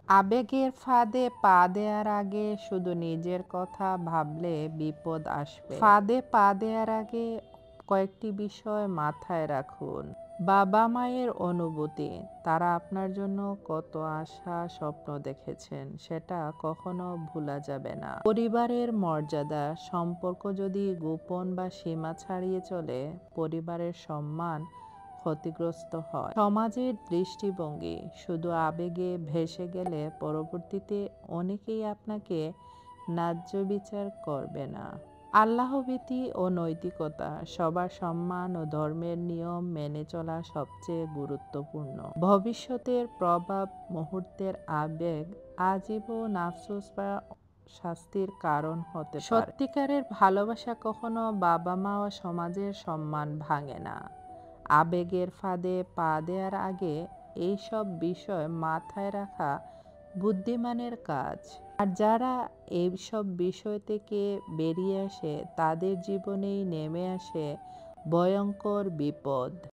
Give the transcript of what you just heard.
আবেগের ফাঁদে পা দেওয়ার আগে শুধু নিজের কথা ভাবলে বিপদ আসবে। ফাঁদে পা দেওয়ার আগে কয়েকটি বিষয় মাথায় রাখুন। বাবা মায়ের অনুভূতি, তারা আপনার জন্য কত আশা স্বপ্ন দেখেছেন সেটা কখনো ভোলা যাবে না। পরিবারের মর্যাদা, সম্পর্ক যদি গোপন বা সীমা ছাড়িয়ে চলে, পরিবারের সম্মান ক্ষতিগ্রস্ত হয়। সমাজের দৃষ্টিভঙ্গি, শুধু আবেগে ভেসে গেলে পরবর্তীতে অনেকেই আপনাকে ন্যায্য বিচার করবে না। আল্লাহভীতি ও নৈতিকতা, সবার সম্মান ও ধর্মের নিয়ম মেনে চলা সবচেয়ে গুরুত্বপূর্ণ। ভবিষ্যতের প্রভাব, মুহূর্তের আবেগ আজীবন আফসোস বা শাস্তির কারণ হতে পারে। সত্যিকারের ভালোবাসা কখনো বাবা মা ও সমাজের সম্মান ভাঙে না। আবেগের ফাঁদে পা দেওয়ার আগে এইসব বিষয় মাথায় রাখা বুদ্ধিমানের কাজ। আর যারা এইসব বিষয় থেকে বেরিয়ে আসে, তাদের জীবনেই নেমে আসে ভয়ঙ্কর বিপদ।